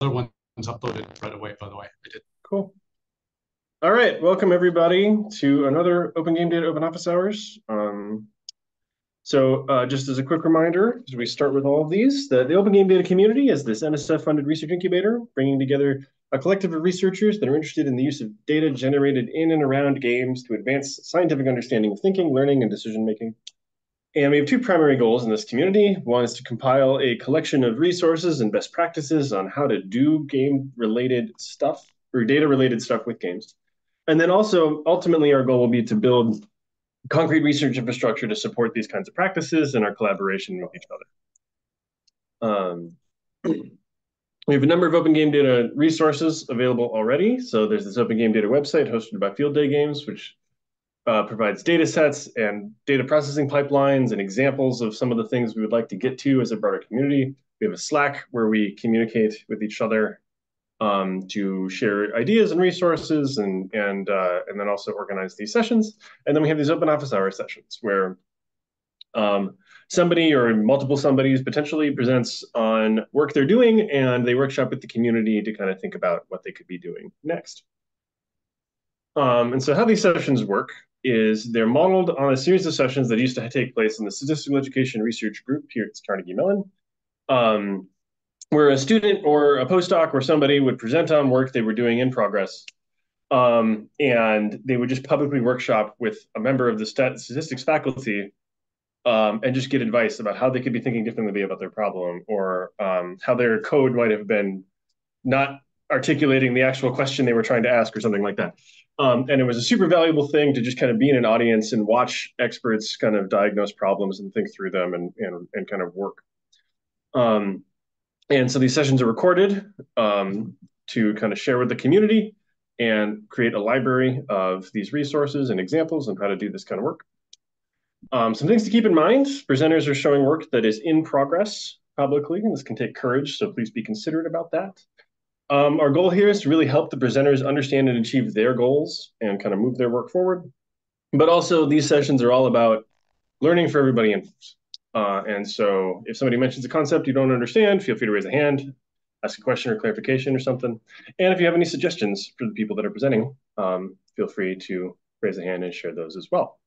other one's uploaded right away, by the way. I did. Cool. All right, welcome everybody to another Open Game Data Open Office Hours. Just as a quick reminder, as we start with all of these, the Open Game Data community is this NSF-funded research incubator, bringing together a collective of researchers that are interested in the use of data generated in and around games to advance scientific understanding of thinking, learning, and decision-making. And we have two primary goals in this community. One is to compile a collection of resources and best practices on how to do game-related stuff or data-related stuff with games. And then also, ultimately, our goal will be to build concrete research infrastructure to support these kinds of practices and our collaboration with each other. We have a number of open game data resources available already. So there's this open game data website hosted by Field Day Games, which provides data sets and data processing pipelines and examples of some of the things we would like to get to as a broader community. We have a Slack where we communicate with each other to share ideas and resources and then also organize these sessions. And then we have these open office hour sessions where somebody or multiple somebodies potentially presents on work they're doing and they workshop with the community to kind of think about what they could be doing next. And so how these sessions work is they're modeled on a series of sessions that used to take place in the Statistical Education Research Group here at Carnegie Mellon. Where a student or a postdoc or somebody would present on work they were doing in progress, and they would just publicly workshop with a member of the statistics faculty and just get advice about how they could be thinking differently about their problem or how their code might have been not articulating the actual question they were trying to ask or something like that. And it was a super valuable thing to just kind of be in an audience and watch experts kind of diagnose problems and think through them and kind of work. And so these sessions are recorded to kind of share with the community and create a library of these resources and examples on how to do this kind of work. Some things to keep in mind, presenters are showing work that is in progress publicly, and this can take courage, so please be considerate about that. Our goal here is to really help the presenters understand and achieve their goals and kind of move their work forward. But also these sessions are all about learning for everybody involved. And so if somebody mentions a concept you don't understand, feel free to raise a hand, ask a question or clarification or something. And if you have any suggestions for the people that are presenting, feel free to raise a hand and share those as well.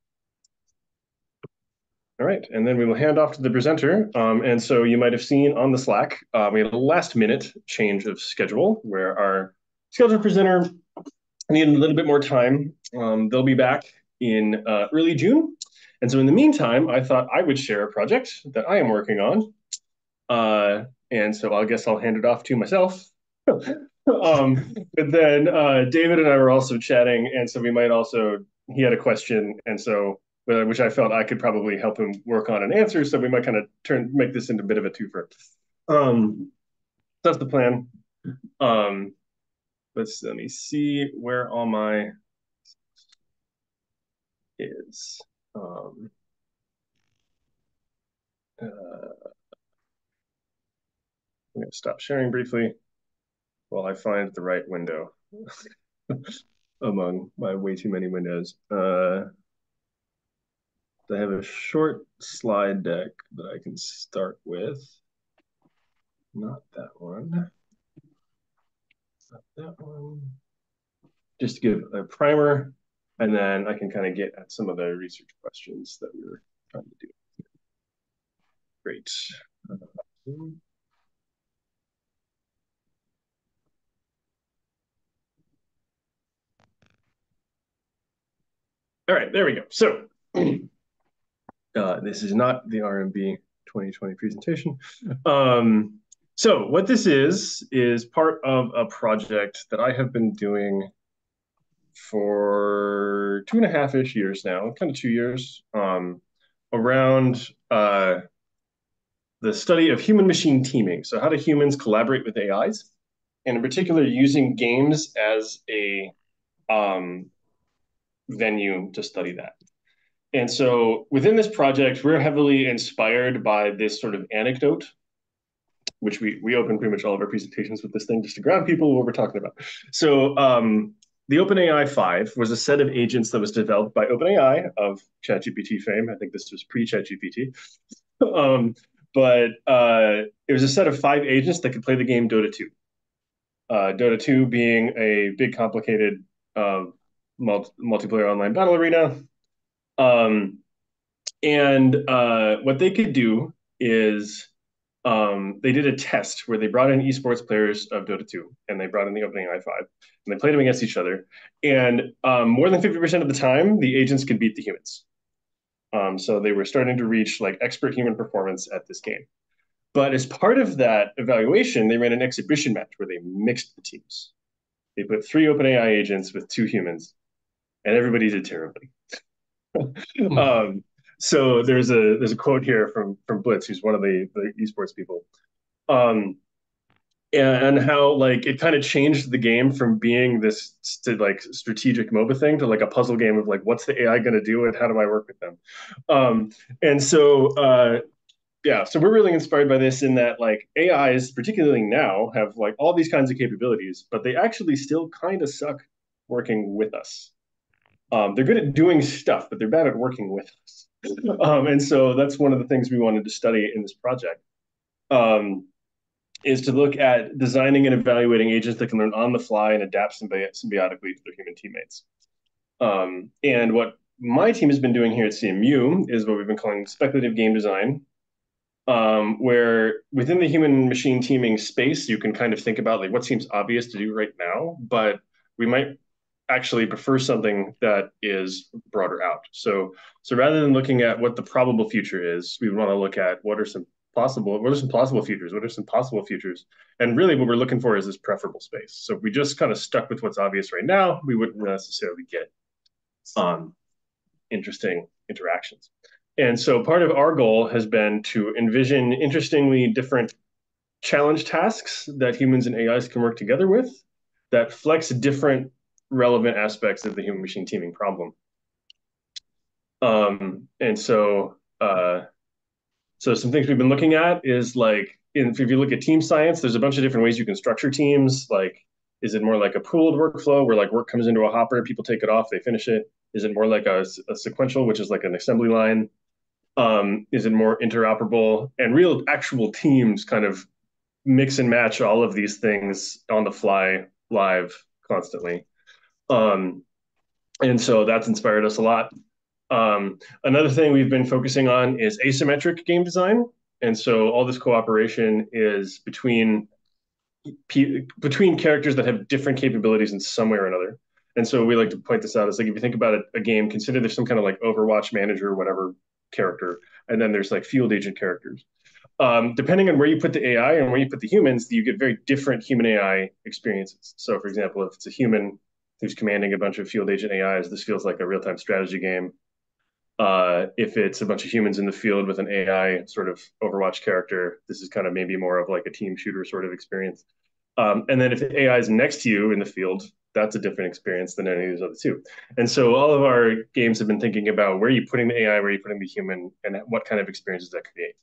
All right, and then we will hand off to the presenter. And so you might have seen on the Slack, we had a last minute change of schedule where our scheduled presenter needed a little bit more time. They'll be back in early June. And so in the meantime, I thought I would share a project that I am working on. And so I guess I'll hand it off to myself. But then David and I were also chatting, and so we might also, he had a question, and so, which I felt I could probably help him work on an answer, so we might kind of make this into a bit of a twofer. That's the plan. Let me see where all my is. I'm going to stop sharing briefly while I find the right window among my way too many windows. I have a short slide deck that I can start with. Not that one. Not that one. Just to give a primer, and then I can kind of get at some of the research questions that we were trying to do. Great. All right, there we go. So this is not the RMB 2020 presentation. So what this is part of a project that I have been doing for 2.5-ish years now, kind of 2 years, around the study of human-machine teaming. So how do humans collaborate with AIs? And in particular, using games as a venue to study that. And so within this project, we're heavily inspired by this sort of anecdote, which we open pretty much all of our presentations with this thing just to ground people what we're talking about. So the OpenAI 5 was a set of agents that was developed by OpenAI of ChatGPT fame. I think this was pre-ChatGPT. But it was a set of 5 agents that could play the game Dota 2. Dota 2 being a big, complicated multiplayer online battle arena. Um, and what they could do is they did a test where they brought in esports players of Dota 2 and they brought in the opening I5 and they played them against each other. And more than 50% of the time, the agents could beat the humans. So they were starting to reach like expert human performance at this game. But as part of that evaluation, they ran an exhibition match where they mixed the teams. They put 3 OpenAI agents with 2 humans, and everybody did terribly. Hmm. um, so there's a quote here from Blitz, who's one of the esports people, um, and how like it kind of changed the game from being this like strategic MOBA thing to like a puzzle game of like what's the AI going to do and how do I work with them, and so yeah, so we're really inspired by this in that like AIs, particularly now, have like all these kinds of capabilities, but they actually still kind of suck working with us. They're good at doing stuff, but they're bad at working with us. And so that's one of the things we wanted to study in this project, is to look at designing and evaluating agents that can learn on the fly and adapt symbiotically to their human teammates. And what my team has been doing here at CMU is what we've been calling speculative game design, where within the human machine teaming space, you can kind of think about like what seems obvious to do right now, but we might actually prefer something that is broader out. So rather than looking at what the probable future is, we want to look at what are some plausible futures, what are some possible futures, and really what we're looking for is this preferable space. So if we just kind of stuck with what's obvious right now, we wouldn't necessarily get interesting interactions. And so part of our goal has been to envision interestingly different challenge tasks that humans and AIs can work together with that flex different relevant aspects of the human machine teaming problem. And so some things we've been looking at is like, if you look at team science, there's a bunch of different ways you can structure teams. Like, is it more like a pooled workflow where like work comes into a hopper, people take it off, they finish it? Is it more like a sequential, which is like an assembly line? Is it more interoperable? And real actual teams kind of mix and match all of these things on the fly, live, constantly. Um, and so that's inspired us a lot. Another thing we've been focusing on is asymmetric game design. And so all this cooperation is between characters that have different capabilities in some way or another. And so we like to point this out as like if you think about a game, consider there's some kind of like Overwatch manager or whatever character, and then there's like field agent characters. Depending on where you put the AI and where you put the humans, you get very different human AI experiences. So, for example, if it's a human who's commanding a bunch of field agent AIs, this feels like a real time strategy game. If it's a bunch of humans in the field with an AI sort of Overwatch character, this is kind of maybe more of like a team shooter sort of experience. And then if the AI is next to you in the field, that's a different experience than any of these other two. And so all of our games have been thinking about where are you putting the AI, where are you putting the human, and what kind of experiences that create.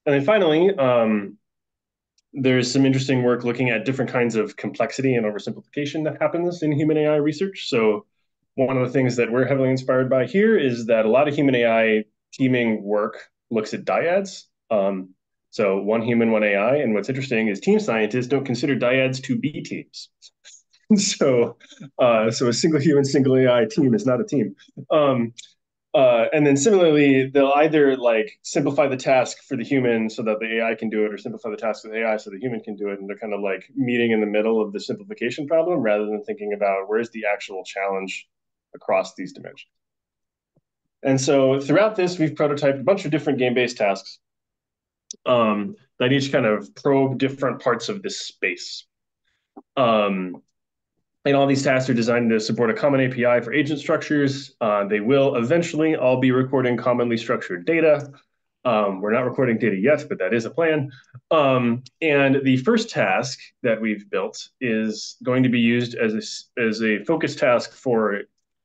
And then finally, there's some interesting work looking at different kinds of complexity and oversimplification that happens in human AI research. So one of the things that we're heavily inspired by here is that a lot of human AI teaming work looks at dyads. So one human, one AI. And what's interesting is team scientists don't consider dyads to be teams. So a single human, single AI team is not a team. And then similarly, they'll either like simplify the task for the human so that the AI can do it, or simplify the task for the AI so the human can do it. And they're kind of like meeting in the middle of the simplification problem rather than thinking about where's the actual challenge across these dimensions. And so throughout this, we've prototyped a bunch of different game-based tasks that each kind of probe different parts of this space. And all these tasks are designed to support a common API for agent structures. They will eventually all be recording commonly structured data. We're not recording data yet, but that is a plan. And the first task that we've built is going to be used as a focus task for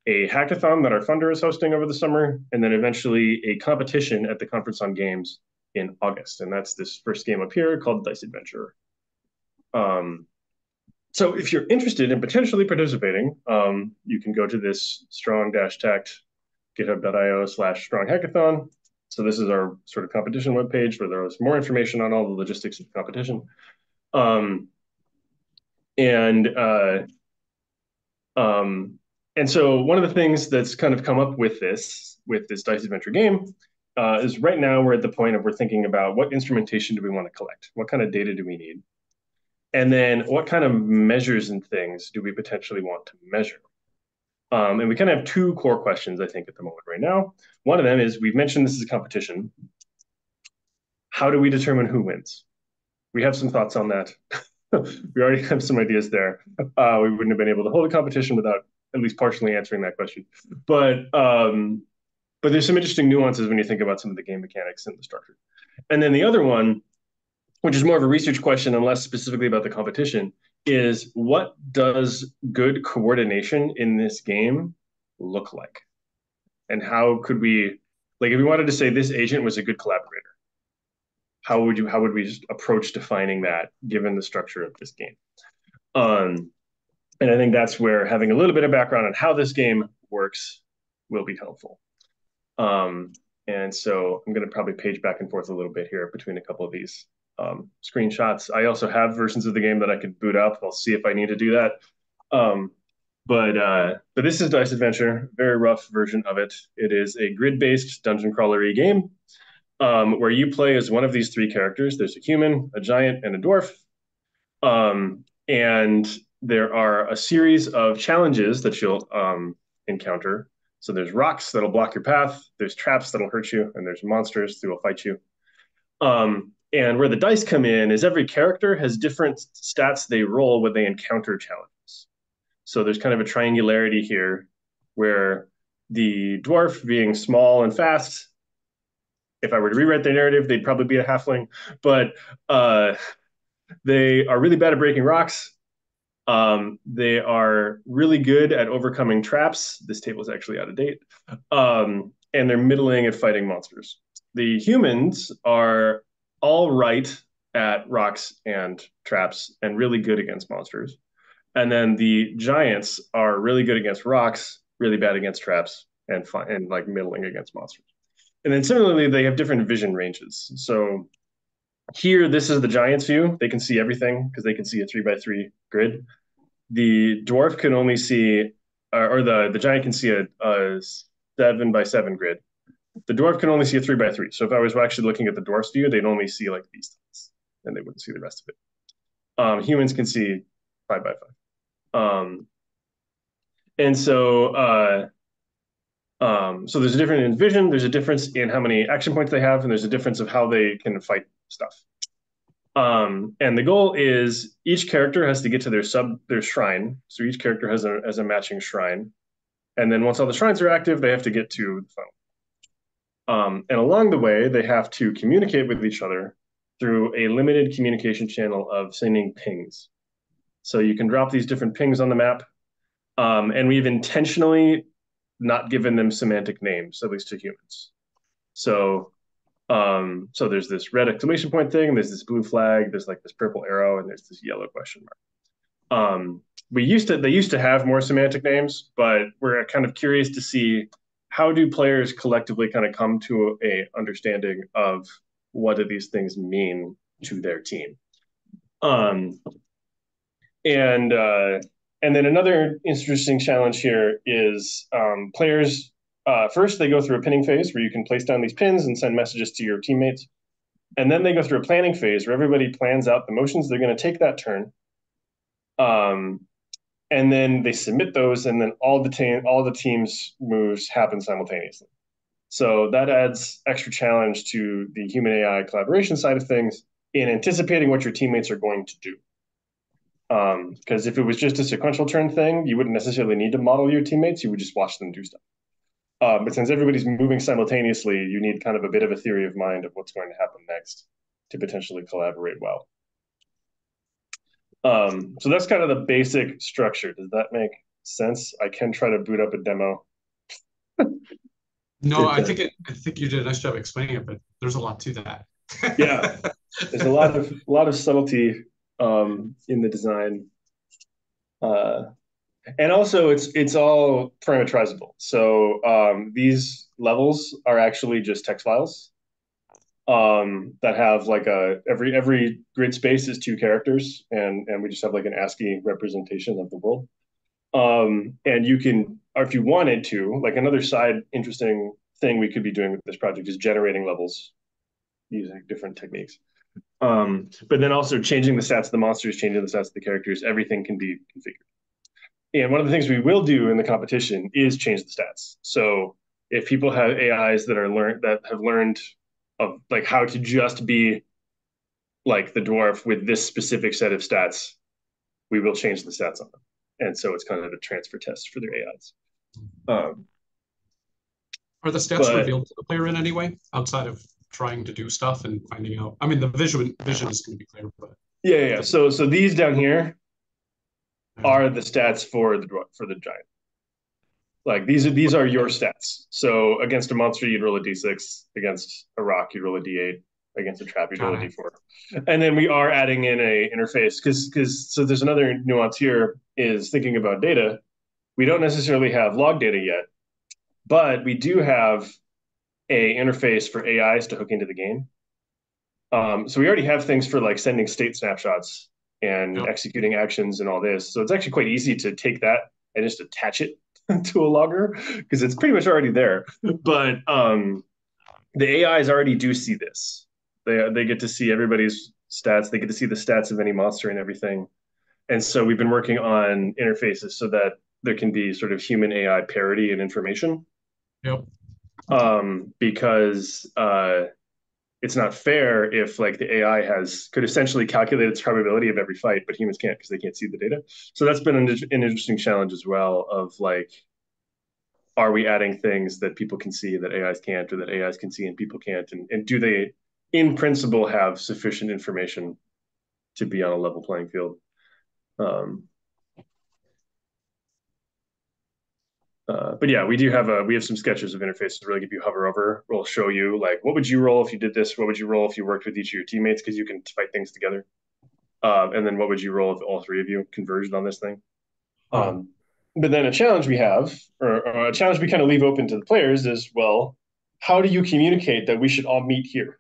a hackathon that our funder is hosting over the summer, and then eventually a competition at the Conference on Games in August. And that's this first game up here called Dice Adventure. So if you're interested in potentially participating, you can go to this strong-tact github.io/strong hackathon. So this is our sort of competition webpage where there's more information on all the logistics of the competition. And um, and so one of the things that's kind of come up with this dice adventure game is right now we're at the point of we're thinking about what instrumentation do we want to collect, what kind of data do we need, and then what kind of measures and things do we potentially want to measure. And we kind of have two core questions, I think, at the moment right now. One of them is we've mentioned this is a competition. How do we determine who wins? We have some thoughts on that. We already have some ideas there. We wouldn't have been able to hold a competition without at least partially answering that question. But there's some interesting nuances when you think about some of the game mechanics and the structure. And then the other one, which is more of a research question and less specifically about the competition, is what does good coordination in this game look like? And how could we, like, if we wanted to say this agent was a good collaborator, how would we just approach defining that given the structure of this game? Um, and I think that's where having a little bit of background on how this game works will be helpful. Um, and so I'm going to probably page back and forth a little bit here between a couple of these screenshots. I also have versions of the game that I could boot up. I'll see if I need to do that. Um, but this is Dice Adventure, very rough version of it. It is a grid-based dungeon crawlery game where you play as one of these three characters. There's a human, a giant, and a dwarf. And there are a series of challenges that you'll encounter. So there's rocks that'll block your path, there's traps that'll hurt you, and there's monsters who will fight you. And where the dice come in is every character has different stats they roll when they encounter challenges. So there's kind of a triangularity here where the dwarf being small and fast, if I were to rewrite the narrative, they'd probably be a halfling, but they are really bad at breaking rocks. They are really good at overcoming traps. This table is actually out of date. And they're middling at fighting monsters. The humans are all right at rocks and traps and really good against monsters. And then the giants are really good against rocks, really bad against traps, and like middling against monsters. And then similarly, they have different vision ranges. So here, this is the giants view. They can see everything because they can see a 3x3 grid. The dwarf can only see, or the giant can see a 7x7 grid. The dwarf can only see a 3x3. So if I was actually looking at the dwarf's view, they'd only see like these things, and they wouldn't see the rest of it. Humans can see 5x5. And so there's a difference in vision, there's a difference in how many action points they have, and there's a difference of how they can fight stuff. And the goal is each character has to get to their shrine. So each character has a matching shrine. And then once all the shrines are active, they have to get to the funnel. And along the way, they have to communicate with each other through a limited communication channel of sending pings. So you can drop these different pings on the map. And we've intentionally not given them semantic names, at least to humans. So there's this red exclamation point thing, there's this blue flag, there's like this purple arrow, and there's this yellow question mark. They used to have more semantic names, but we're kind of curious to see how do players collectively kind of come to a understanding of what do these things mean to their team. Um, and uh, and then another interesting challenge here is players first they go through a pinning phase where you can place down these pins and send messages to your teammates, and then they go through a planning phase where everybody plans out the motions they're going to take that turn. Um, and then they submit those, and then all the teams moves happen simultaneously. So that adds extra challenge to the human AI collaboration side of things in anticipating what your teammates are going to do. Because if it was just a sequential turn thing, you wouldn't necessarily need to model your teammates; you would just watch them do stuff. But since everybody's moving simultaneously, you need kind of a bit of a theory of mind of what's going to happen next to potentially collaborate well. So that's kind of the basic structure. Does that make sense? I can try to boot up a demo. No, It does. I think you did a nice job explaining it, but there's a lot to Yeah, that. there's a lot of subtlety in the design, uh, and also it's all parameterizable. So these levels are actually just text files. that have like every grid space is two characters, and we just have like an ASCII representation of the world. And you can, or if you wanted to, like another side interesting thing we could be doing with this project is generating levels using different techniques. But then also changing the stats of the monsters, changing the stats of the characters, everything can be configured. And one of the things we will do in the competition is change the stats. So if people have AIs that have learned of like how to just be like the dwarf with this specific set of stats, we will change the stats on them. And so it's kind of a transfer test for their AIs. Are the stats But revealed to the player in any way outside of trying to do stuff and finding out? I mean, the vision is going to be clear, but yeah. So these down here uh, are the stats for the giant. Like these are your stats. So against a monster, you'd roll a d6. Against a rock, you'd roll a d8. Against a trap, you'd roll a got it. d4. And then we are adding in a interface because so there's another nuance here is thinking about data. We don't necessarily have log data yet, but we do have a interface for AIs to hook into the game. So we already have things for like sending state snapshots and Yep. executing actions and all this. So it's actually quite easy to take that and just attach it to a logger because it's pretty much already there. But the AIs already do see this. They get to see everybody's stats. They get to see the stats of any monster and everything. And so we've been working on interfaces so that there can be sort of human AI parity and information. Yep. Because it's not fair if like the AI could essentially calculate its probability of every fight, but humans can't because they can't see the data. So that's been an interesting challenge as well of like, are we adding things that people can see that AIs can't, or that AIs can see and people can't, and do they, in principle, have sufficient information to be on a level playing field? Um, but yeah, we have some sketches of interfaces really if you hover over, we'll show you like what would you roll if you did this, what would you roll if you worked with each of your teammates because you can fight things together. And then what would you roll if all three of you converged on this thing? Huh. Um, but then a challenge we have, or a challenge we kind of leave open to the players is, well, how do you communicate that we should all meet here?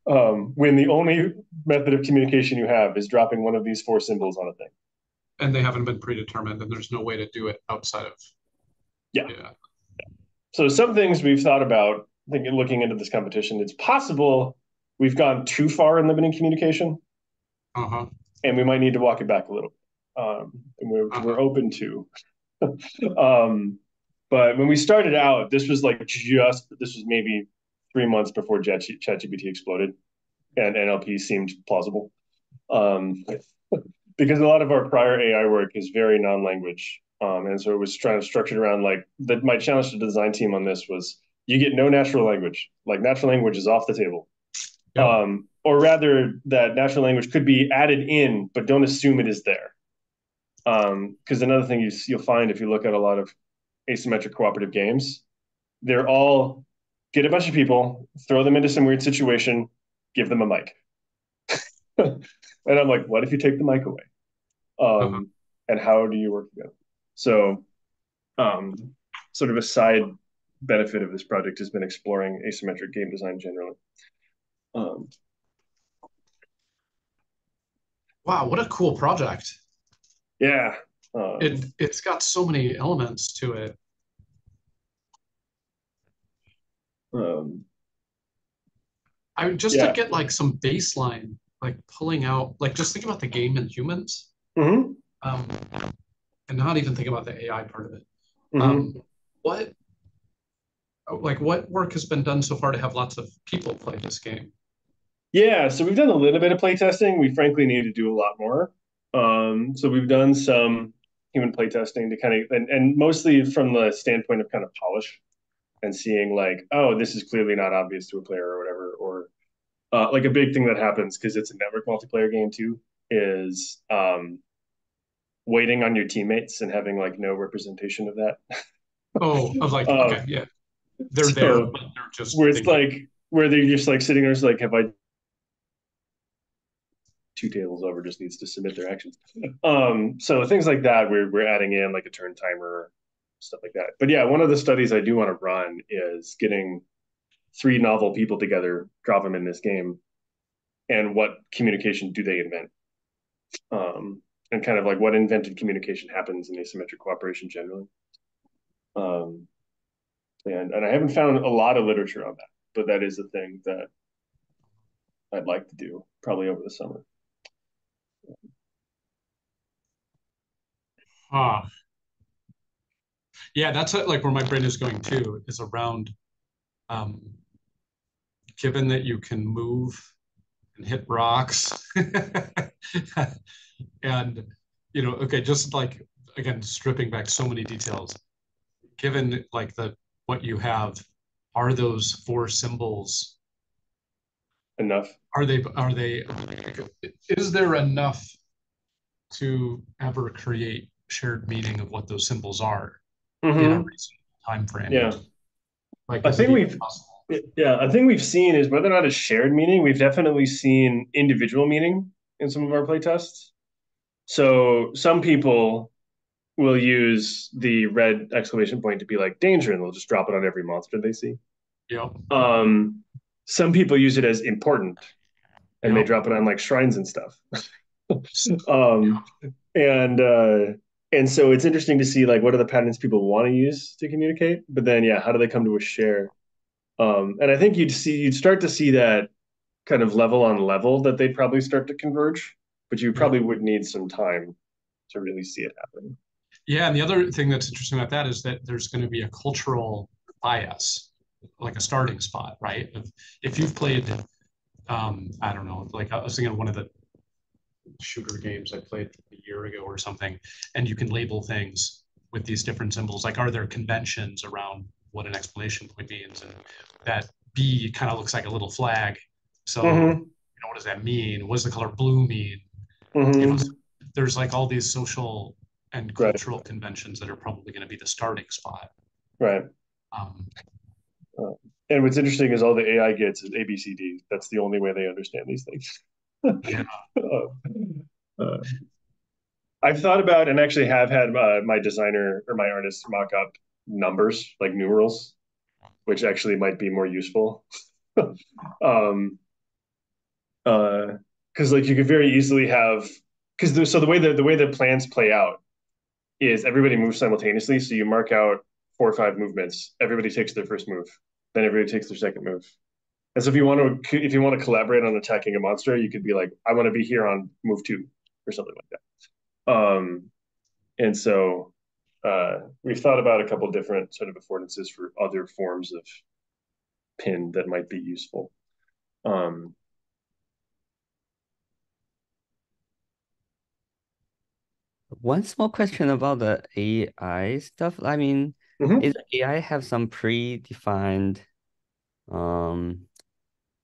When the only method of communication you have is dropping one of these four symbols on a thing. And they haven't been predetermined, and there's no way to do it outside of Yeah. yeah. So some things we've thought about thinking, looking into this competition, it's possible we've gone too far in limiting communication, Uh-huh. and we might need to walk it back a little. And we're Uh-huh. open to. um, but when we started out, this was maybe 3 months before ChatGPT exploded, and NLP seemed plausible. Because a lot of our prior AI work is very non-language. And so it was trying to structure it around like that. My challenge to the design team on this was you get no natural language. Like natural language is off the table. Yep. Or rather, that natural language could be added in, but don't assume it is there. Because another thing you'll find if you look at a lot of asymmetric cooperative games, they're all get a bunch of people, throw them into some weird situation, give them a mic. And I'm like, what if you take the mic away? Uh-huh. And how do you work together? So, um, sort of a side benefit of this project has been exploring asymmetric game design generally. Um, Wow, what a cool project. yeah. It's got so many elements to it. Um, I just to yeah. get like some baseline, like pulling out, like just think about the game and humans, Mm-hmm. um, and not even think about the AI part of it. Mm-hmm. What like what work has been done so far to have lots of people play this game? Yeah. So we've done a little bit of play testing. We frankly need to do a lot more. So we've done some human play testing to kind of, and mostly from the standpoint of kind of polish and seeing like, oh, this is clearly not obvious to a player or whatever, or like a big thing that happens because it's a network multiplayer game too is waiting on your teammates and having like no representation of that. Oh, of like, uh, okay, yeah, they're there, so but they're just where it's thinking. like where they're just like sitting there, it's like, have I two tables over just needs to submit their actions. So things like that, we're adding in like a turn timer, stuff like that. But yeah, one of the studies I do want to run is getting three novel people together, drop them in this game, and what communication do they invent? And kind of like what invented communication happens in asymmetric cooperation generally. Um, and I haven't found a lot of literature on that, but that is a thing that I'd like to do probably over the summer. Ah, yeah, that's like where my brain is going too, is around um, given that you can move and hit rocks and okay, just like again, stripping back so many details, given like the what you have, are those four symbols, Enough. are they is there enough to ever create shared meaning of what those symbols are in a Mm-hmm. reasonable time frame? Yeah. Like, I is it think even we've possible? Yeah, I think we've seen is whether or not it's shared meaning, we've definitely seen individual meaning in some of our playtests. So some people will use the red exclamation point to be like danger, and they'll just drop it on every monster they see. Yep. Some people use it as important, and they Yep. drop it on like shrines and stuff. um, and so it's interesting to see like what are the patterns people want to use to communicate, but then yeah, how do they come to a share? And I think you'd start to see that kind of level on level that they'd probably start to converge, but you Yep. probably would need some time to really see it happen. Yeah, and the other thing that's interesting about that is that there's going to be a cultural bias, like a starting spot, right? If you've played, I don't know, like I was thinking of one of the shooter games I played a year ago or something, and you can label things with these different symbols. Like, are there conventions around what an exclamation point means? And that B kind of looks like a little flag. So, Mm-hmm. what does that mean? What does the color blue mean? So Mm-hmm. there's like all these social and Right. cultural conventions that are probably going to be the starting spot. Right. Um, Uh, and what's interesting is all the AI gets is ABCD. That's the only way they understand these things. yeah, uh, I've thought about and actually have had my designer or my artist mock up numbers like numerals, which actually might be more useful. um, because like you could very easily have because so the way the plans play out is everybody moves simultaneously. So you mark out 4 or 5 movements. Everybody takes their first move, then everybody takes their second move. And so if you want to collaborate on attacking a monster, you could be like, I want to be here on move 2 or something like that. And so we've thought about a couple different sort of affordances for other forms of pin that might be useful. Um, One small question about the AI stuff. I mean, mhm. is AI have some predefined um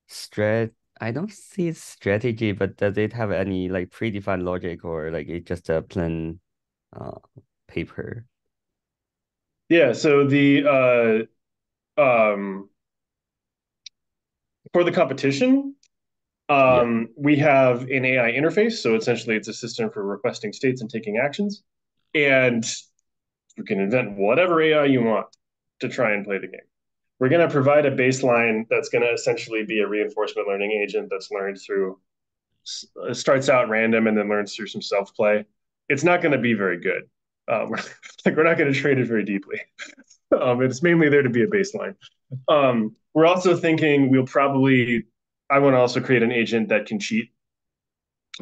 strat I don't see strategy, but does it have any like predefined logic or like it just a plain uh paper? Yeah. So the for the competition, Yeah. we have an AI interface. So essentially, it's a system for requesting states and taking actions, and you can invent whatever AI you want to try and play the game. We're going to provide a baseline that's going to essentially be a reinforcement learning agent that's learned through starts out random and then learns through some self play. It's not going to be very good. We're not going to train it very deeply. It's mainly there to be a baseline. We're also thinking we'll probably. I want to also create an agent that can cheat.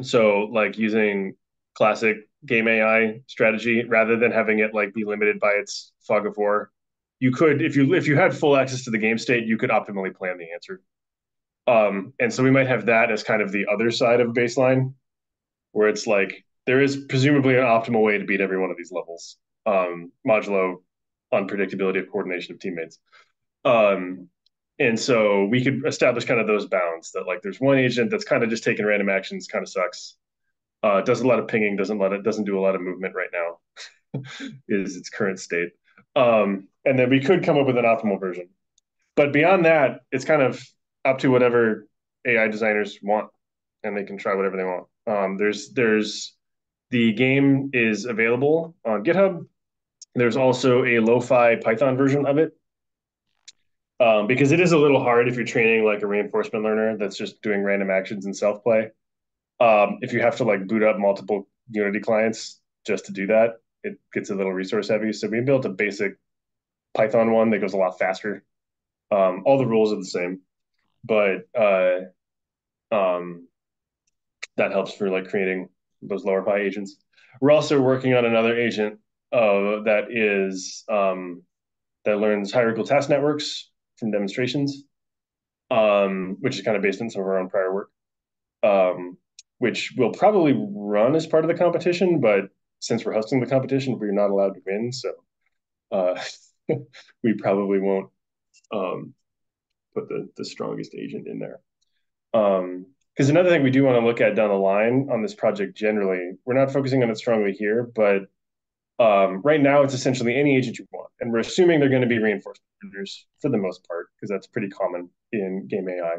So like using classic game AI strategy rather than having it like be limited by its fog of war. You could if you had full access to the game state, you could optimally plan the answer. And so we might have that as kind of the other side of baseline, where it's like there is presumably an optimal way to beat every one of these levels, modulo unpredictability of coordination of teammates. Um, and so we could establish kind of those bounds that like there's one agent that's kind of just taking random actions, kind of sucks. Does a lot of pinging, doesn't do a lot of movement right now, is its current state. And then we could come up with an optimal version. But beyond that, it's kind of up to whatever AI designers want, and they can try whatever they want. There's the game is available on GitHub. There's also a lo-fi Python version of it. because it is a little hard if you're training like a reinforcement learner that's just doing random actions in self play. If you have to like boot up multiple Unity clients just to do that, it gets a little resource heavy. So we built a basic Python one that goes a lot faster. All the rules are the same, but um, that helps for like creating those lower pi agents. We're also working on another agent that is that learns hierarchical task networks from demonstrations, which is kind of based on some of our own prior work, which will probably run as part of the competition. But since we're hosting the competition, we're not allowed to win, so uh, we probably won't put the strongest agent in there. Because another thing we do want to look at down the line on this project generally, we're not focusing on it strongly here, but right now it's essentially any agent you want, and we're assuming they're going to be reinforcement learners for the most part, because that's pretty common in game AI.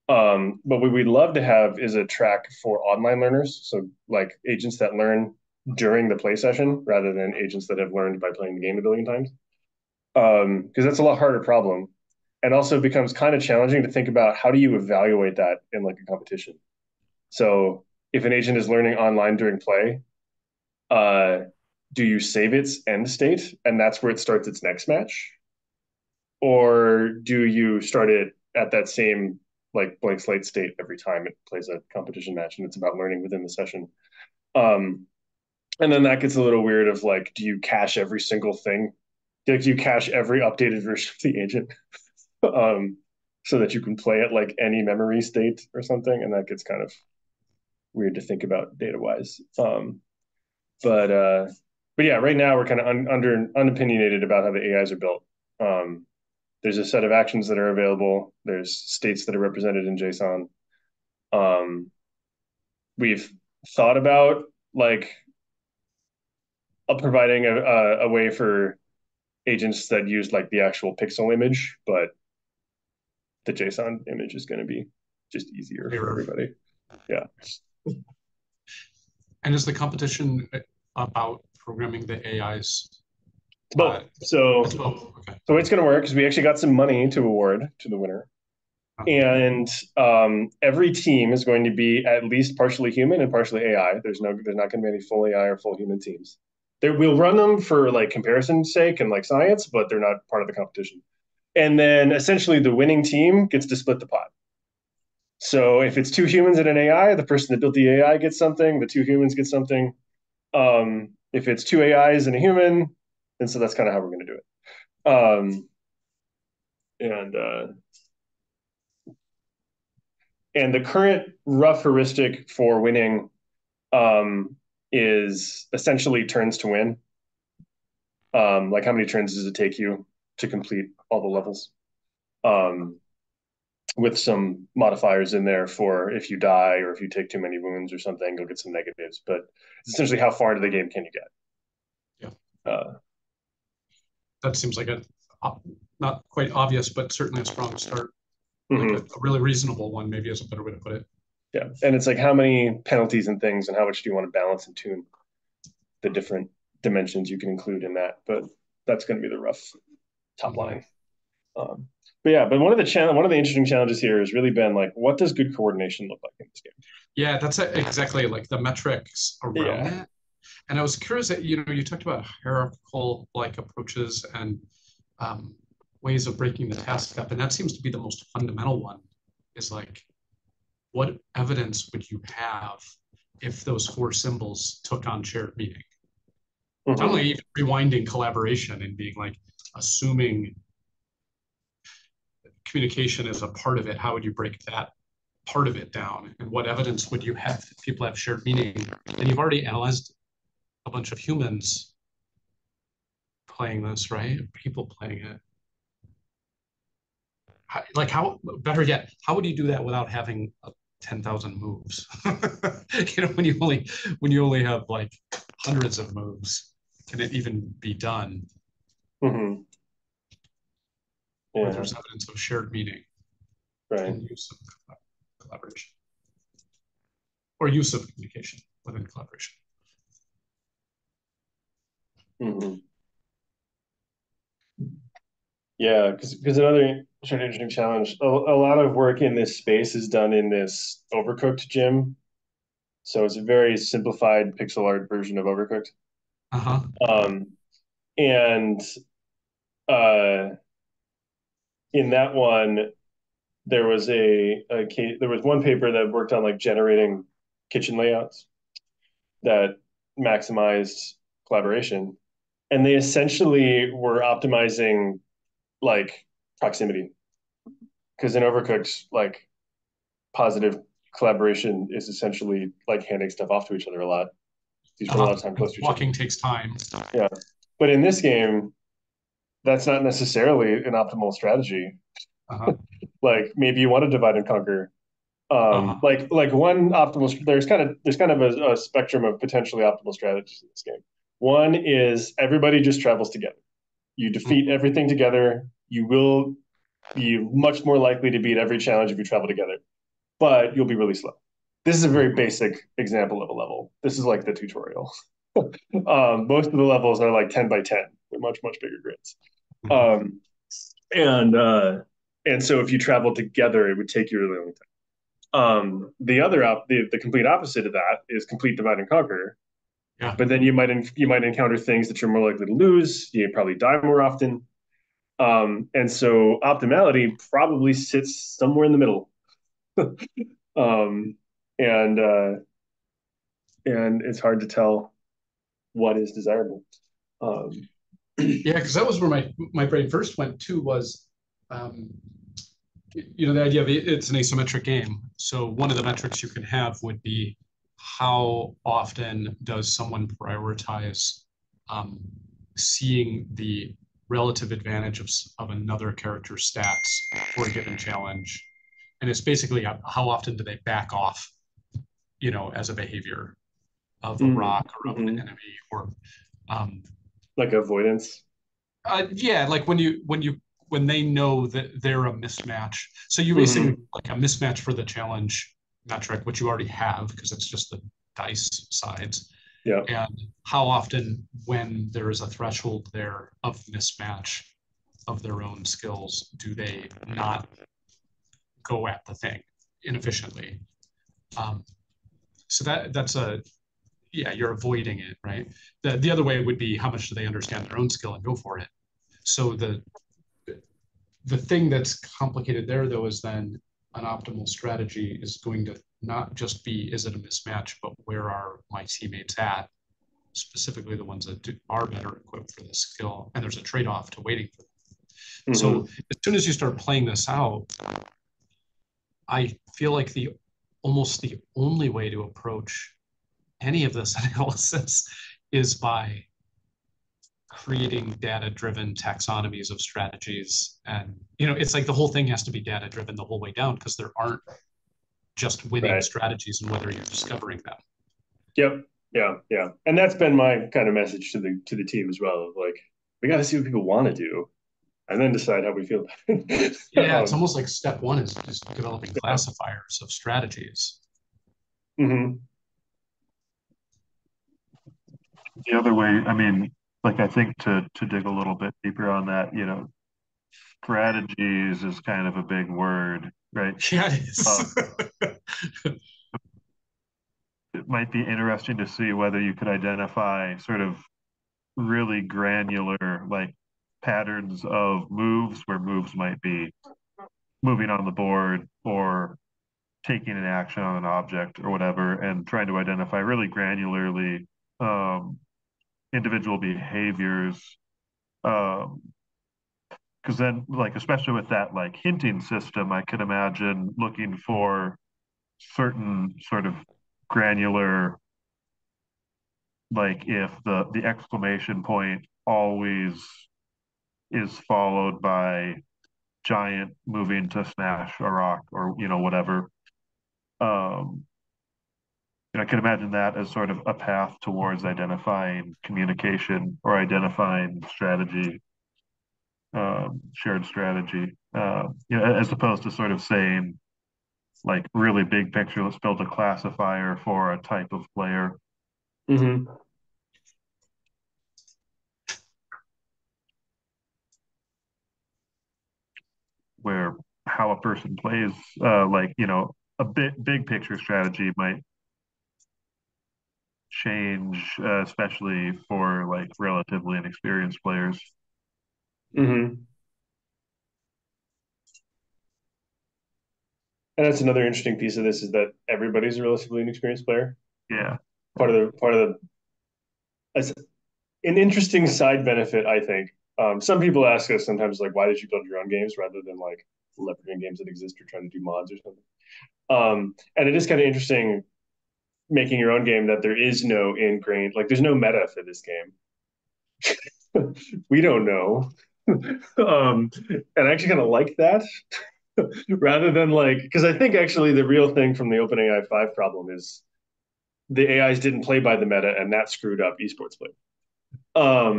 But what we'd love to have is a track for online learners, so like agents that learn during the play session rather than agents that have learned by playing the game a billion times, because that's a lot harder problem, and also becomes kind of challenging to think about how do you evaluate that in like a competition. So if an agent is learning online during play, uh, do you save its end state and that's where it starts its next match, or do you start it at that same like blank slate state every time it plays a competition match and it's about learning within the session? Um, and then that gets a little weird of like, do you cache every single thing? Do you cache every updated version of the agent so that you can play it like any memory state or something? And that gets kind of weird to think about data wise. But but yeah, right now we're kind of unopinionated about how the AIs are built. There's a set of actions that are available. There's states that are represented in JSON. We've thought about like providing a way for agents that use like the actual pixel image, but the JSON image is going to be just easier for everybody. Yeah. And is the competition about programming the AIs? Both. So it's both. Okay. So it's going to work because we actually got some money to award to the winner. And every team is going to be at least partially human and partially AI. There's not going to be any full AI or full human teams. We'll run them for like comparison's sake and like science, but they're not part of the competition. And then essentially the winning team gets to split the pot. So if it's two humans and an AI, the person that built the AI gets something, the two humans get something. If it's two AIs and a human, and so that's kind of how we're going to do it. And the current rough heuristic for winning is essentially turns to win. Like how many turns does it take you to complete all the levels? With some modifiers in there for if you die or if you take too many wounds or something, you'll get some negatives. But it's essentially how far into the game can you get? Yeah. That seems like a not quite obvious, but certainly a strong start. Like a really reasonable one, maybe is a better way to put it. Yeah. And it's like how many penalties and things and how much do you want to balance and tune the different dimensions you can include in that. But that's going to be the rough top line. But one of the interesting challenges here has really been like, what does good coordination look like in this game? Yeah, that's exactly like the metrics around that. And I was curious that you talked about hierarchical like approaches and ways of breaking the task up, and that seems to be the most fundamental one. Is like, what evidence would you have if those four symbols took on shared meaning? Not only even rewinding collaboration and being like assuming communication is a part of it, how would you break that part of it down? And what evidence would you have if people have shared meaning? And you've already analyzed a bunch of humans playing this, right? People playing it. Better yet, how would you do that without having 10,000 moves? When you only have like hundreds of moves, can it even be done? Mm-hmm. Where there's evidence of shared meaning, right, and use of collaboration, or use of communication within collaboration. Mm-hmm. Yeah, because another sort of interesting challenge, a lot of work in this space is done in this Overcooked gym. So it's a very simplified pixel art version of Overcooked. Uh-huh. Um, and uh, in that one, there was one paper that worked on like generating kitchen layouts that maximized collaboration, and they essentially were optimizing like proximity because in Overcooked, like positive collaboration is essentially like handing stuff off to each other a lot. You spend a lot Uh-huh. of time close to each other. Walking takes time. Yeah, but in this game, that's not necessarily an optimal strategy. Uh-huh. Like maybe you want to divide and conquer. Uh-huh. Like one optimal. There's kind of a spectrum of potentially optimal strategies in this game. One is everybody just travels together. You defeat everything together. You will be much more likely to beat every challenge if you travel together, but you'll be really slow. This is a very basic example of a level. This is like the tutorial. Most of the levels are like 10 by 10. They're much bigger grids. Mhm. Um, and and so if you travel together, it would take you a really long time. The complete opposite of that is complete divide and conquer. Yeah. But then you might encounter things that you're more likely to lose. You probably die more often. And so optimality probably sits somewhere in the middle. um, and and it's hard to tell what is desirable. Um, Yeah, because that was where my brain first went to was, um, the idea of it's an asymmetric game. So one of the metrics you can have would be how often does someone prioritize um, seeing the relative advantage of another character's stats for a given challenge, and it's basically how often do they back off, as a behavior of a mm, rock or of an mhm. enemy or um, Like avoidance. yeah, like when they know that they're a mismatch. So you basically Hmm. like a mismatch for the challenge metric, which you already have because it's just the dice sides. Yeah. And how often, when there is a threshold there of mismatch of their own skills, do they not go at the thing inefficiently? Um, so that's a yeah, you're avoiding it, right? The other way would be how much do they understand their own skill and go for it. So the thing that's complicated there, though, is then an optimal strategy is going to not just be is it a mismatch, but where are my teammates at, specifically the ones that are better equipped for this skill, and there's a trade-off to waiting for them. So Hmm. as soon as you start playing this out, I feel like the almost the only way to approach any of this analysis is by creating data driven taxonomies of strategies. And it's like the whole thing has to be data driven the whole way down because there aren't just winning Right. strategies and whether you're discovering them. Yep. Yeah. Yeah. And that's been my kind of message to the team as well. Like we got to see what people want to do, and then decide how we feel. Yeah, it's almost like step one is just developing Yeah. classifiers of strategies. Hmm. The other way, I mean, like I think to dig a little bit deeper on that, strategies is kind of a big word, right? Yeah, it is. Uh, it might be interesting to see whether you could identify sort of really granular like patterns of moves where moves might be moving on the board or taking an action on an object or whatever, and trying to identify really granularly um, individual behaviors. Um, because then, like, especially with that like hinting system, I could imagine looking for certain sort of granular, like if the exclamation point always is followed by giant moving to smash a rock or whatever. Um, and I can imagine that as sort of a path towards identifying communication or identifying strategy, shared strategy. As opposed to sort of saying like really big picture, let's build a classifier for a type of player. Hmm. where how a person plays, like, a big picture strategy might change, especially for like relatively inexperienced players. Mm-hmm. And that's another interesting piece of this is that everybody's a relatively inexperienced player. Yeah. Part of the as an interesting side benefit, I think. Some people ask us sometimes like, why did you build your own games rather than like leveraging games that exist or trying to do mods or something? And it is kind of interesting making your own game that there is no ingrained, like there's no meta for this game. We don't know. And I actually kind of like that rather than like, because I think actually the real thing from the OpenAI 5 problem is the AIs didn't play by the meta and that screwed up esports play. But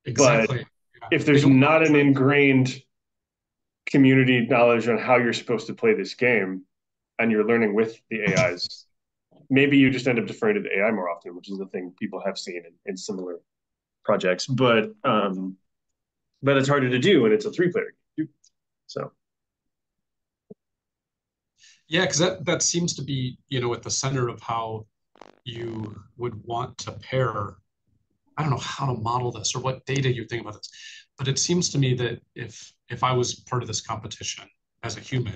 Exactly. Yeah. if there's not an ingrained community knowledge on how you're supposed to play this game and you're learning with the AIs, maybe you just end up deferring to the AI more often, which is the thing people have seen in similar projects. But it's harder to do when it's a 3-player game. So Yeah, because that seems to be, at the center of how you would want to pair. I don't know how to model this or what data you think about this, but it seems to me that if I was part of this competition as a human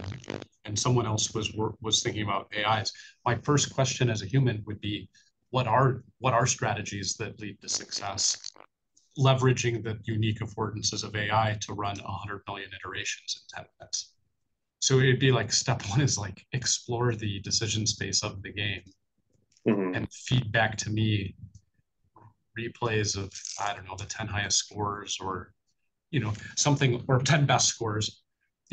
and someone else was thinking about AIs, my first question as a human would be, what are strategies that lead to success? Leveraging the unique affordances of AI to run 100 million iterations in 10 minutes. So it'd be like step one is like explore the decision space of the game and feed back to me replays of, I don't know, the 10 highest scores or, something, or 10 best scores,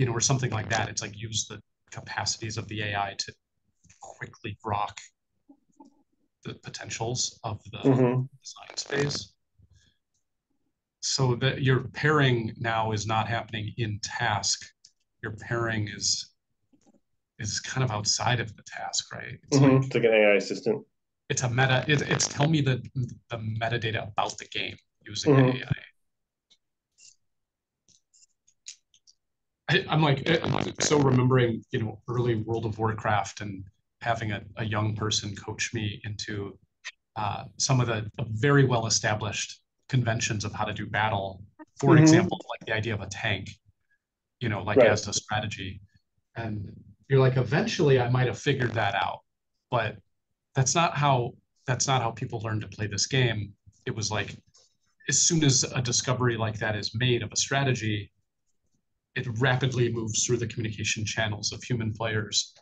or something like that. It's like use the capacities of the AI to quickly grok the potentials of the design space. So that your pairing now is not happening in task. Your pairing is kind of outside of the task, right? It's like an AI assistant. It's a meta. It's tell me the metadata about the game using AI. I'm like so remembering, early World of Warcraft and having a young person coach me into some of the very well established conventions of how to do battle. For example, like the idea of a tank, like as a strategy. And you're like, eventually I might have figured that out, but that's not how people learn to play this game. It was like, as soon as a discovery like that is made of a strategy, it rapidly moves through the communication channels of human players.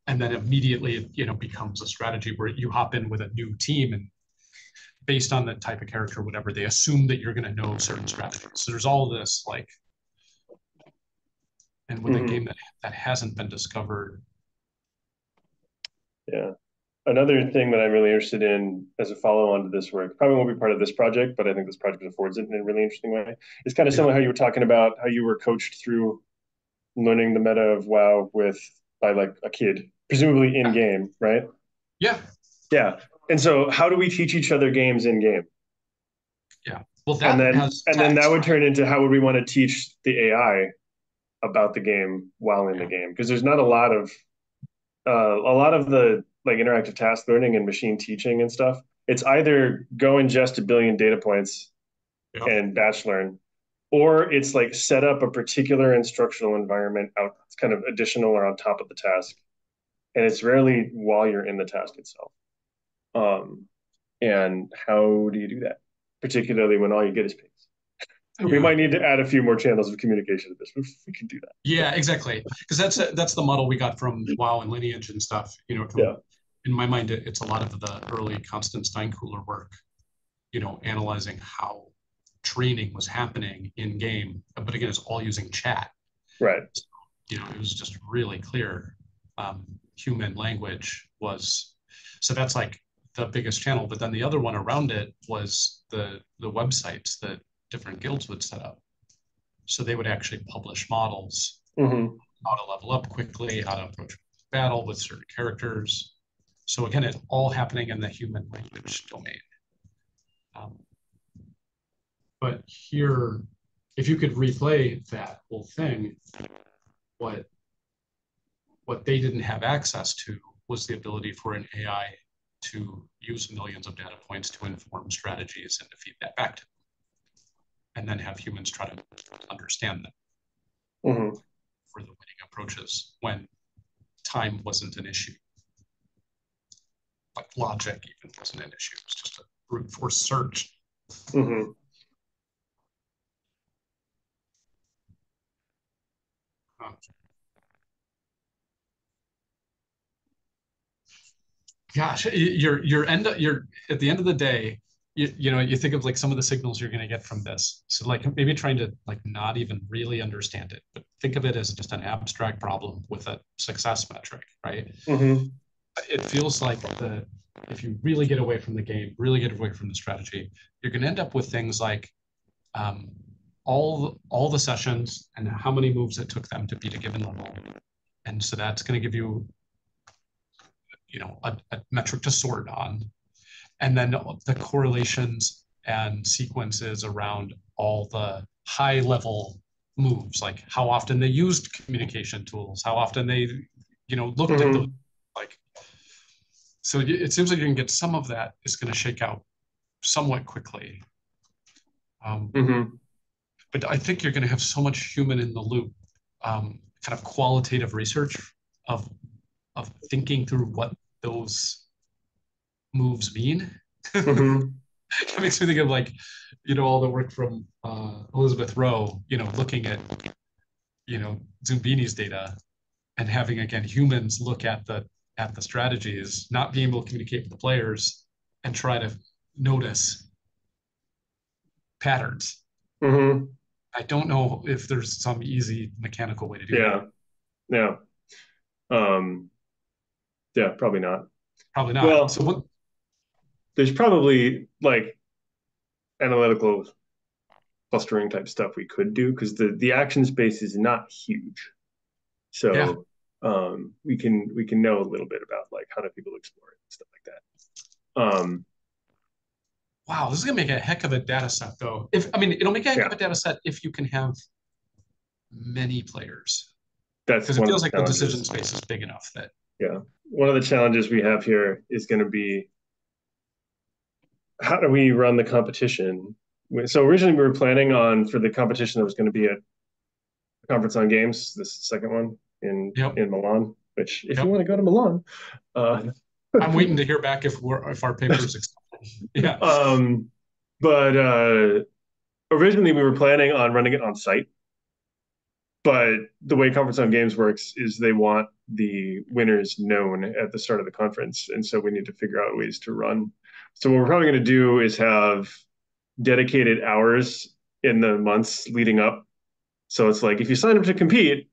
And then immediately, becomes a strategy where you hop in with a new team and based on the type of character, whatever, they assume that you're going to know certain strategies. So there's all this like, and with a game that hasn't been discovered. Yeah. Another thing that I'm really interested in as a follow-on to this work, probably won't be part of this project, but I think this project affords it in a really interesting way. It's kind of similar how you were talking about how you were coached through learning the meta of WoW by like a kid, presumably in game, right? Yeah. Yeah. And so how do we teach each other games in game? Yeah. Well, and then that would turn into how would we want to teach the AI about the game while in the game? Because there's not a lot of the like interactive task learning and machine teaching and stuff. It's either go ingest a billion data points and batch learn, or it's like set up a particular instructional environment out. It's kind of additional or on top of the task, and it's rarely while you're in the task itself. And how do you do that, particularly when all you get is pings? We might need to add a few more channels of communication to this. We can do that. Yeah, exactly. Because that's the model we got from WoW and Lineage and stuff. In my mind, it's a lot of the early Constant Steinkühler work. Analyzing how training was happening in game, but again, it's all using chat. Right. So, it was just really clear. Human language was so that's like the biggest channel, but then the other one around it was the websites that different guilds would set up. So they would actually publish models, how to level up quickly, how to approach battle with certain characters. So again, it's all happening in the human language domain. But here, if you could replay that whole thing, what they didn't have access to was the ability for an AI to use millions of data points to inform strategies and to feed that back to them, and then have humans try to understand them for the winning approaches when time wasn't an issue. Like logic even wasn't an issue. It was just a brute force search. Gosh, you're at the end of the day, you think of like some of the signals you're going to get from this. So like maybe trying to like not even really understand it, but think of it as just an abstract problem with a success metric, right? It feels like if you really get away from the game, really get away from the strategy, you're going to end up with things like all the sessions and how many moves it took them to beat a given level, and so that's going to give you a metric to sort on, and then the correlations and sequences around all the high level moves, like how often they used communication tools, how often they looked at those, like, so it seems like you can get some of that is going to shake out somewhat quickly. But I think you're going to have so much human in the loop, kind of qualitative research of thinking through what those moves mean. It makes me think of like, all the work from Elizabeth Rowe, looking at, Zumbini's data and having, again, humans look at the strategies, not being able to communicate with the players and try to notice patterns. I don't know if there's some easy mechanical way to do that. Yeah, probably not. Probably not. Well, so there's probably like analytical clustering type stuff we could do because the action space is not huge. So we can know a little bit about like how do people explore it and stuff like that. Wow, this is gonna make a heck of a data set, though. It'll make a heck of a data set if you can have many players. Because it feels like the decision space is big enough that. Yeah, one of the challenges we have here is going to be how do we run the competition? So originally we were planning on for the competition that was going to be at Conference on Games, this second one in Milan. Which, if you want to go to Milan, I'm waiting to hear back if our paper's accepted. Yeah. But originally we were planning on running it on site. But the way Conference on Games works is they want the winners known at the start of the conference. And so we need to figure out ways to run. So what we're probably going to do is have dedicated hours in the months leading up. So it's like, if you sign up to compete,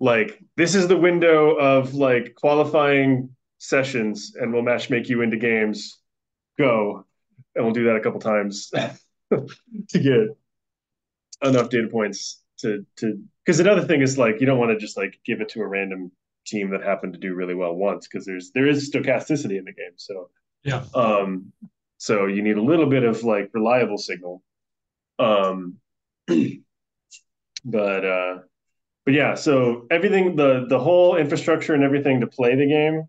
like this is the window of like qualifying sessions and we'll match make you into games. Go. And we'll do that a couple times to get enough data points to because another thing is like you don't want to just like give it to a random team that happened to do really well once because there is stochasticity in the game. So so you need a little bit of like reliable signal. But yeah, so everything the whole infrastructure and everything to play the game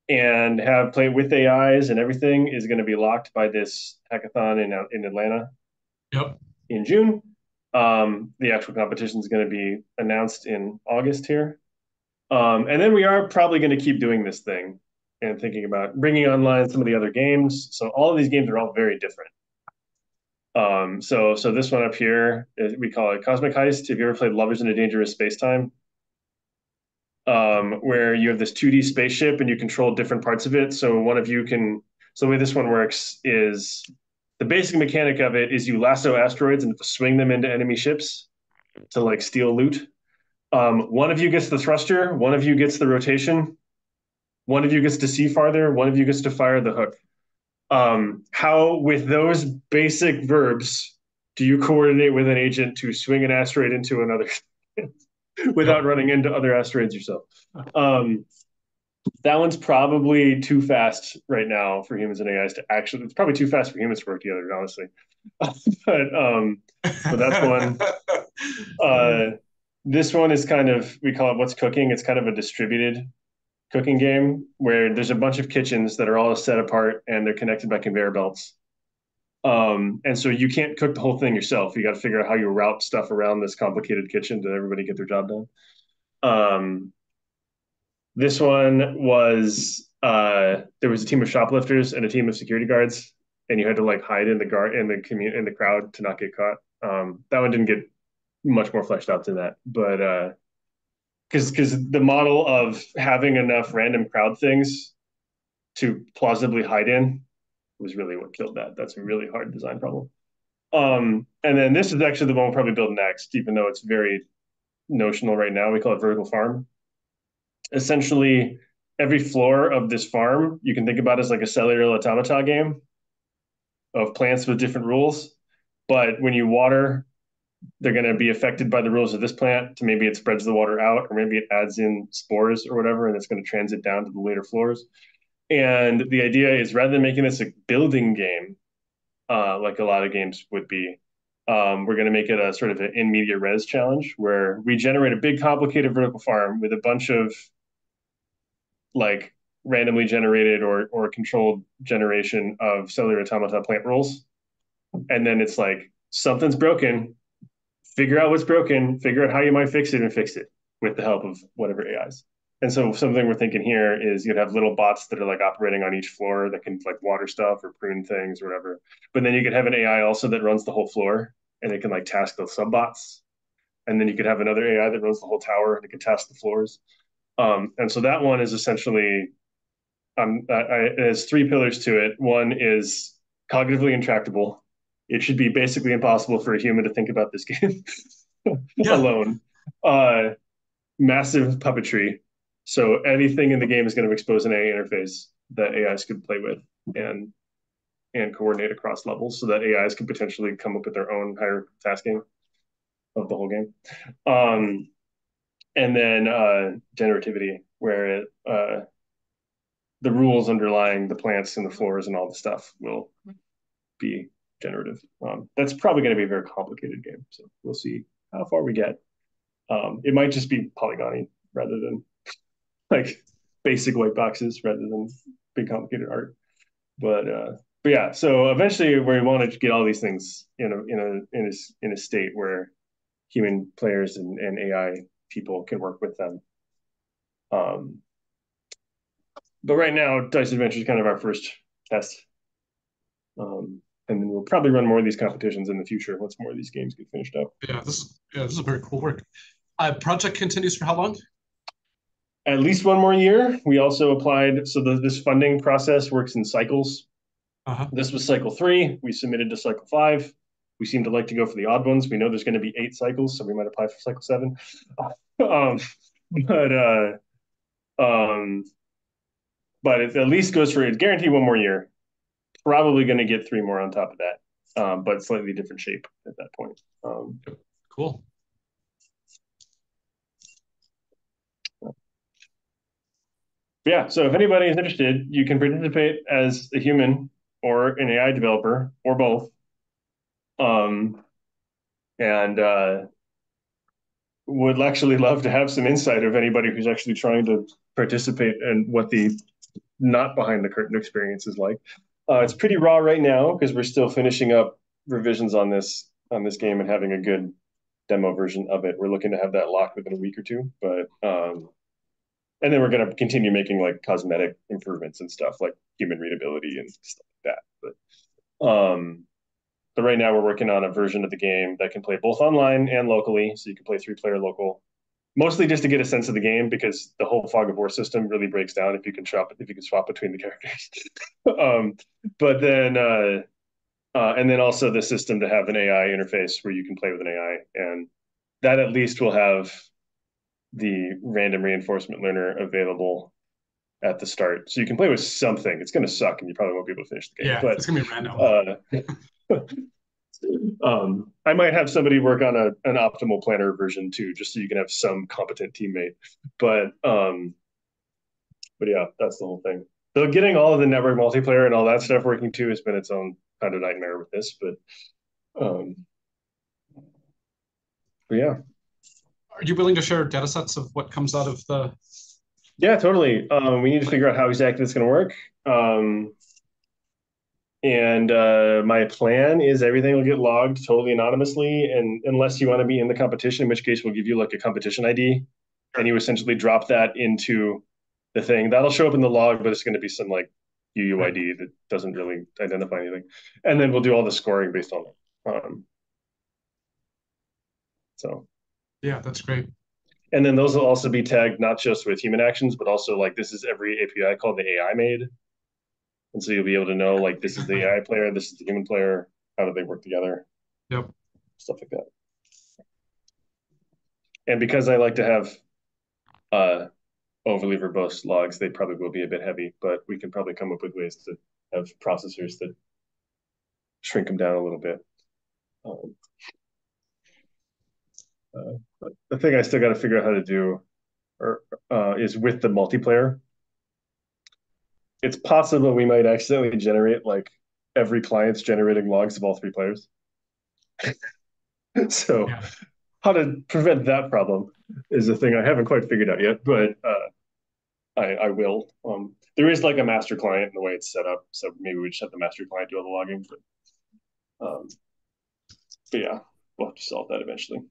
and have play with AIs and everything is going to be locked by this hackathon in Atlanta. In June. The actual competition is going to be announced in August here. And then we are probably going to keep doing this thing and thinking about bringing online some of the other games. So all of these games are all very different. So this one up here, we call it Cosmic Heist. Have you ever played Lovers in a Dangerous Space-Time? Where you have this 2D spaceship and you control different parts of it. So one of you can, so the way this one works is the basic mechanic of it is you lasso asteroids and swing them into enemy ships to like steal loot. One of you gets the thruster, one of you gets the rotation, one of you gets to see farther, one of you gets to fire the hook. How, with those basic verbs, do you coordinate with an agent to swing an asteroid into another without running into other asteroids yourself? That one's probably too fast right now for humans and AIs to actually. It's probably too fast for humans to work together, honestly. But that's one. This one is kind of, we call it What's Cooking. It's kind of a distributed cooking game where there's a bunch of kitchens that are all set apart and they're connected by conveyor belts. And so you can't cook the whole thing yourself. You got to figure out how you route stuff around this complicated kitchen to everybody get their job done. This one was there was a team of shoplifters and a team of security guards, and you had to like hide in the guard in the crowd to not get caught. That one didn't get much more fleshed out than that, but because the model of having enough random crowd things to plausibly hide in was really what killed that. That's a really hard design problem. And then this is actually the one we'll probably build next, even though it's very notional right now. We call it vertical farm. Essentially, every floor of this farm you can think about as like a cellular automata game of plants with different rules. But when you water, they're going to be affected by the rules of this plant. To maybe it spreads the water out, or maybe it adds in spores or whatever, and it's going to transit down to the later floors. And the idea is rather than making this a building game, like a lot of games would be, we're going to make it a sort of an in media res challenge where we generate a big complicated vertical farm with a bunch of like randomly generated or controlled generation of cellular automata plant rules. And then it's like something's broken, figure out what's broken, figure out how you might fix it and fix it with the help of whatever AIs. And so something we're thinking here is you'd have little bots that are like operating on each floor that can like water stuff or prune things or whatever. But then you could have an AI also that runs the whole floor and it can like task those sub bots. And then you could have another AI that runs the whole tower and it can task the floors. And so that one is essentially it has three pillars to it. One is cognitively intractable. It should be basically impossible for a human to think about this game alone. Massive puppetry. So anything in the game is going to expose an AI interface that AIs could play with and coordinate across levels so that AIs could potentially come up with their own hierarchical tasking of the whole game. And then generativity, where the rules underlying the plants and the floors and all the stuff will be generative. That's probably going to be a very complicated game. So we'll see how far we get. It might just be polygony rather than like basic white boxes rather than big complicated art. But yeah, so eventually we want to get all these things in a state where human players and AI people can work with them. But right now, Dice Adventure is kind of our first test. And then we'll probably run more of these competitions in the future once more of these games get finished up. Yeah, this is very cool work. Project continues for how long? At least one more year. We also applied, so this funding process works in cycles. This was cycle 3. We submitted to cycle 5. We seem to like to go for the odd ones. We know there's going to be 8 cycles, so we might apply for cycle 7. But it at least goes for it guaranteed one more year. Probably going to get 3 more on top of that, but slightly different shape at that point. Cool. Yeah, so if anybody is interested, you can participate as a human or an AI developer or both. And would actually love to have some insight of anybody who's actually trying to participate and what the not behind the curtain experience is like. It's pretty raw right now because we're still finishing up revisions on this game and having a good demo version of it. We're looking to have that locked within a week or two, but and then we're going to continue making like cosmetic improvements and stuff like human readability and stuff like that. But right now we're working on a version of the game that can play both online and locally, so you can play 3-player local. Mostly just to get a sense of the game because the whole fog of war system really breaks down if you can swap between the characters. But then and then also the system to have an AI interface where you can play with an AI, and that at least will have the random reinforcement learner available at the start, so you can play with something. It's going to suck, and you probably won't be able to finish the game. Yeah, but it's going to be random. I might have somebody work on an optimal planner version too, just so you can have some competent teammate. But yeah, that's the whole thing. So getting all of the network multiplayer and all that stuff working too has been its own kind of nightmare with this. But yeah. Are you willing to share data sets of what comes out of the? Yeah, totally. We need to figure out how exactly it's going to work. And my plan is everything will get logged totally anonymously, and unless you want to be in the competition, in which case we'll give you like a competition ID, and you essentially drop that into the thing. That'll show up in the log, but it's going to be some like UUID that doesn't really identify anything. And then we'll do all the scoring based on it. So Yeah, that's great. And then those will also be tagged not just with human actions, but also like this is every API call the AI made. And so you'll be able to know like this is the AI player, this is the human player, how do they work together? Yep. Stuff like that. And because I like to have overly verbose logs, they probably will be a bit heavy, but we can probably come up with ways to have processors that shrink them down a little bit. But the thing I still got to figure out how to do is with the multiplayer. It's possible we might accidentally generate like every client's generating logs of all three players. So Yeah. how to prevent that problem is a thing I haven't quite figured out yet, but I will. There is like a master client in the way it's set up, so maybe we just have the master client do all the logging. But yeah, we'll have to solve that eventually.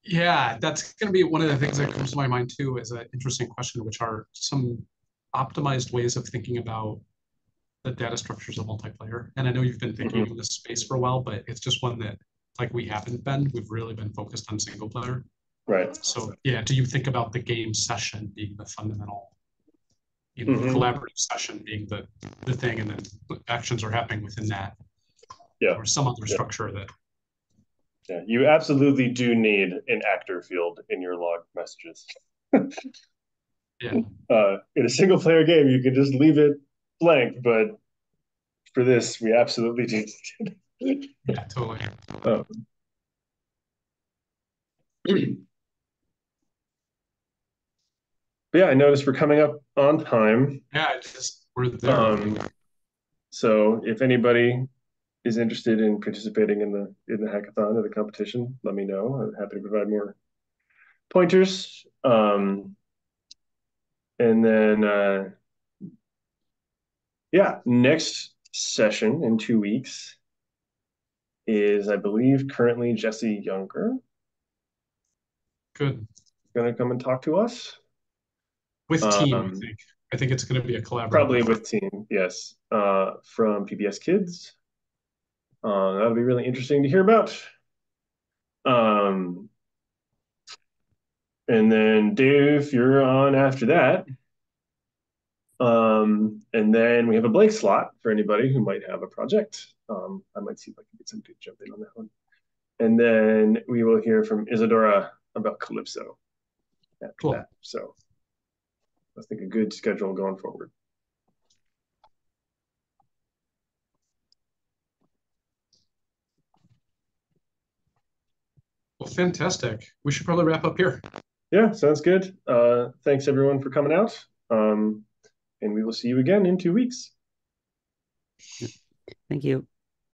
Yeah, that's going to be one of the things that comes to my mind too as an interesting question, which are some optimized ways of thinking about the data structures of multiplayer. And I know you've been thinking in this space for a while, but it's just one that like we haven't been. We've really been focused on single player. Right. So yeah, do you think about the game session being the fundamental, you know, collaborative session being the thing, and then actions are happening within that, or some other structure that. Yeah, you absolutely do need an actor field in your log messages. Yeah. In a single player game, you can just leave it blank, but for this, we absolutely do. Yeah, totally. But yeah, I noticed we're coming up on time. Yeah, we're there. So if anybody is interested in participating in the hackathon or the competition, let me know. I'm happy to provide more pointers. And then yeah, next session in 2 weeks is, I believe, currently Jesse Younger. Good. Going to come and talk to us. With team, I think. I think it's going to be a collaborative. Probably with team, yes. From PBS Kids. That'll be really interesting to hear about. And then Dave, you're on after that. And then we have a blank slot for anybody who might have a project. I might see if I can get somebody to jump in on that one. And then we will hear from Isadora about Calypso after that. So I think a good schedule going forward. Well, fantastic. We should probably wrap up here. Yeah, sounds good. Thanks everyone for coming out. And we will see you again in 2 weeks. Thank you.